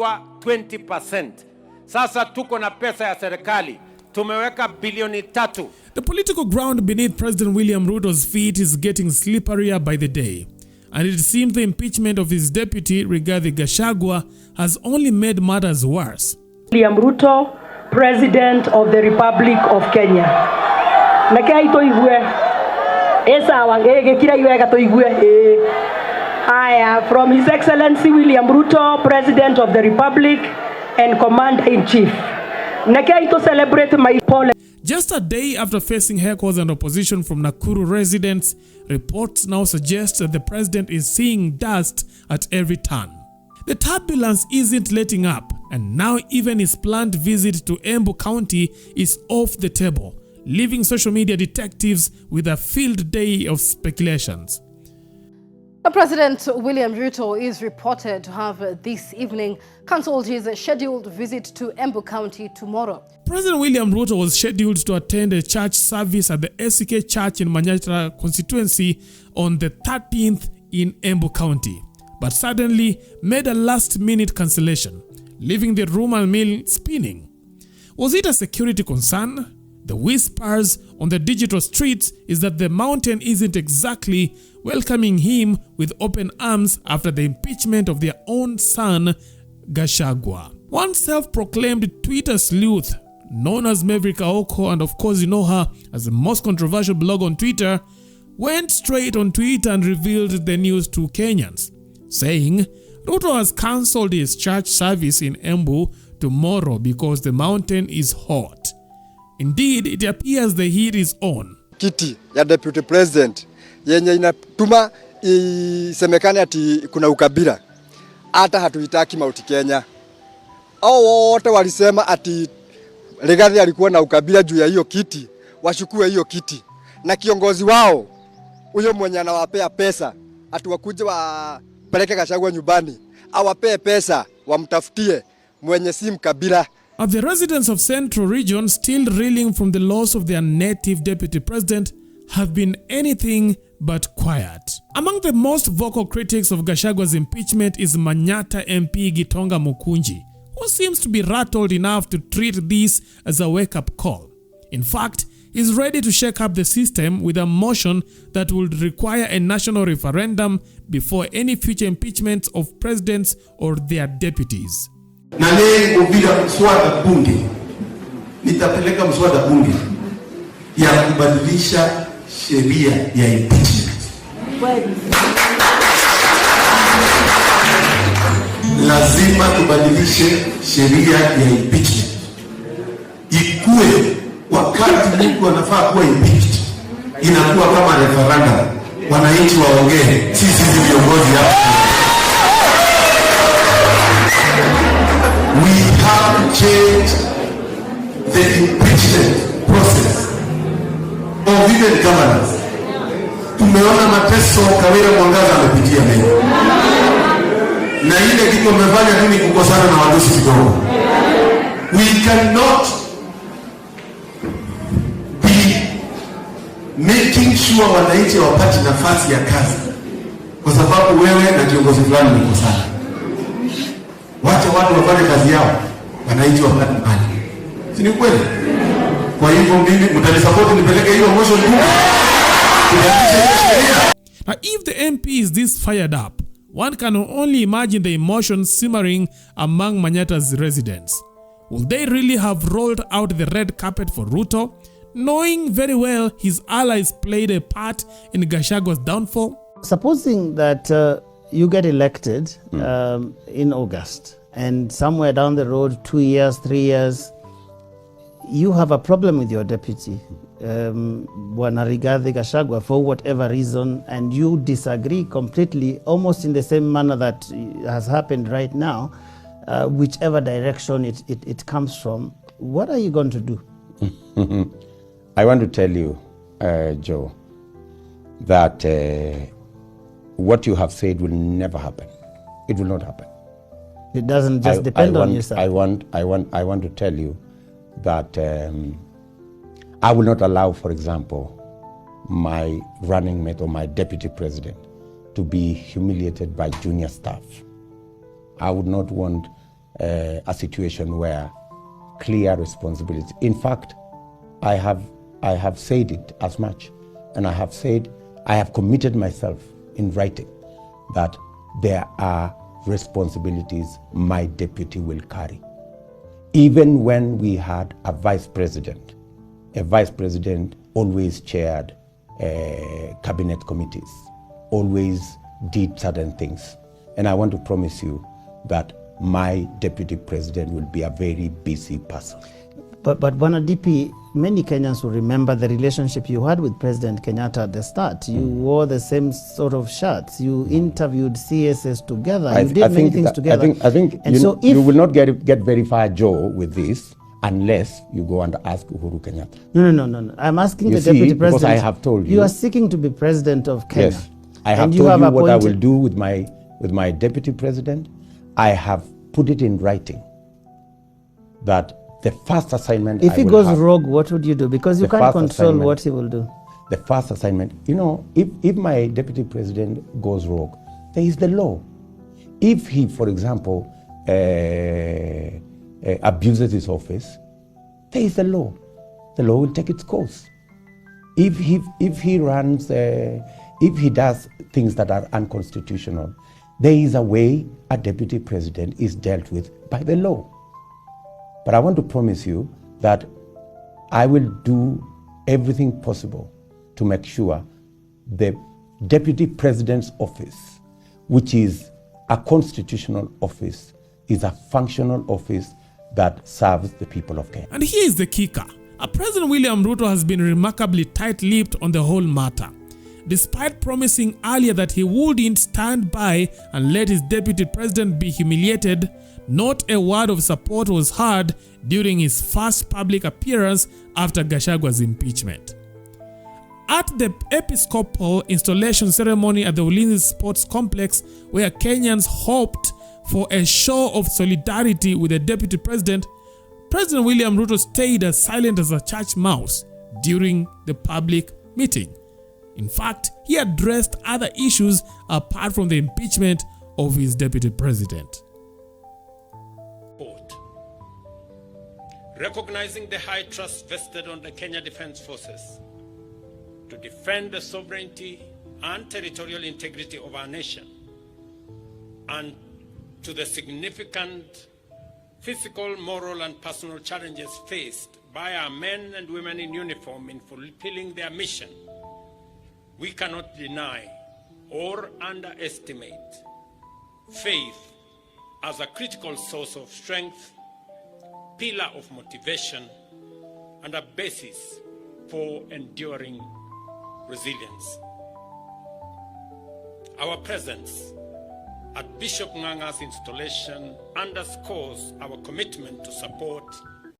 20%. Sasa tuko na pesa ya serikali. Tumeweka bilioni 3. The political ground beneath President William Ruto's feet is getting slipperier by the day. And it seems the impeachment of his deputy, Rigathi Gachagua, has only made matters worse. William Ruto, President of the Republic of Kenya. From His Excellency William Ruto, President of the Republic and Commander-in-Chief. To celebrate my pole. Just a day after facing heckles and opposition from Nakuru residents, reports now suggest that the president is seeing dust at every turn. The turbulence isn't letting up, and now even his planned visit to Embu County is off the table, leaving social media detectives with a field day of speculations. President William Ruto is reported to have this evening cancelled his scheduled visit to Embu County tomorrow. President William Ruto was scheduled to attend a church service at the SK Church in Manyata constituency on the 13th in Embu County, but suddenly made a last-minute cancellation, leaving the rumor mill spinning. Was it a security concern? The whispers on the digital streets is that the mountain isn't exactly welcoming him with open arms after the impeachment of their own son, Gachagua. One self-proclaimed Twitter sleuth, known as Maverick Aoko, and of course you know her as the most controversial blog on Twitter, went straight on Twitter and revealed the news to Kenyans, saying Ruto has cancelled his church service in Embu tomorrow because the mountain is hot. Indeed, it appears the heat is on. Kiti ya deputy president yenye inatuma isemekane ati kuna ukabila. Hata hatuitaki Mount Kenya. Hao wote walisema ati Rigathi alikuwa na ukabila juu ya hiyo kiti, washukue hiyo kiti. Na kiongozi wao huyo mwenye anawapea pesa, ati wakuje wapeleke Gachagua nyumbani, awapee pesa wamtafutie mwenye si mkabila. Are the residents of Central Region still reeling from the loss of their native deputy president have been anything but quiet. Among the most vocal critics of Gachagua's impeachment is Manyata MP Gitonga Mukunji, who seems to be rattled enough to treat this as a wake-up call. In fact, he's ready to shake up the system with a motion that would require a national referendum before any future impeachments of presidents or their deputies. Na leo bila mswada bunge nitapeleka mswada bunge ya kubadilisha sheria ya impeachment. Lazima tubadilishe sheria ya impeachment. Ikue wakati mtu anafaa kuwa impeached inakuwa kama referendum. Wananchi waongee, sisi viongozi hapa. We have to change the impeachment process of even governance. Tumeona mateso Kawira Mwangaza amepitia mengi. Na ile kitu amefanya nini kukosana na wadosi kidogo. We cannot be making sure wananchi wapate nafasi ya kazi kwa sababu wewe na kiongozi fulani mkosana. Wacha watu wafanye kazi yao, wananchi wapate mali. Si ni kweli? Kwa hivyo mimi mtanisupport nipeleke hiyo motion tu. Now, if the MP is this fired up, one can only imagine the emotions simmering among Manyata's residents. Will they really have rolled out the red carpet for Ruto, knowing very well his allies played a part in Gachagua's downfall? Supposing that you get elected in August, and somewhere down the road, 2 years, 3 years, you have a problem with your deputy, Bwana Rigathi Gachagua, for whatever reason, and you disagree completely, almost in the same manner that has happened right now, whichever direction it comes from, what are you going to do? I want to tell you, Joe, that what you have said will never happen. It will not happen. It doesn't just depend on yourself. I want to tell you that I will not allow, for example, my running mate or my deputy president to be humiliated by junior staff. I would not want a situation where clear responsibility. In fact, I have said it as much, and I have committed myself in writing that there are responsibilities my deputy will carry. Even when we had a vice president always chaired cabinet committees, always did certain things. And I want to promise you that my deputy president will be a very busy person. But Bwana DP, many Kenyans will remember the relationship you had with President Kenyatta at the start. You wore the same sort of shirts. You interviewed CSS together. You did many things together. I think and you will not get very far, Joe, with this unless you go and ask Uhuru Kenyatta. No. I'm asking the deputy president. Because I have told you. You are seeking to be president of Kenya. Yes, I have told you what I will do with my deputy president. I have put it in writing that the first assignment if he goes rogue, what would you do? Because you can't control what he will do. The first assignment, if my deputy president goes rogue, there is the law. If he, for example, abuses his office, there is the law. The law will take its course. If he runs, if he does things that are unconstitutional, there is a way a deputy president is dealt with by the law. But I want to promise you that I will do everything possible to make sure the deputy president's office, which is a constitutional office, is a functional office that serves the people of Kenya. And here is the kicker. President William Ruto has been remarkably tight-lipped on the whole matter. Despite promising earlier that he wouldn't stand by and let his deputy president be humiliated, not a word of support was heard during his first public appearance after Gachagua's impeachment. At the Episcopal installation ceremony at the Ulinzi Sports Complex, where Kenyans hoped for a show of solidarity with the deputy president, President William Ruto stayed as silent as a church mouse during the public meeting. In fact, he addressed other issues apart from the impeachment of his deputy president. Recognizing the high trust vested on the Kenya Defence Forces to defend the sovereignty and territorial integrity of our nation, and to the significant physical, moral, and personal challenges faced by our men and women in uniform in fulfilling their mission, we cannot deny or underestimate faith as a critical source of strength, pillar of motivation, and a basis for enduring resilience. Our presence at Bishop Nganga's installation underscores our commitment to support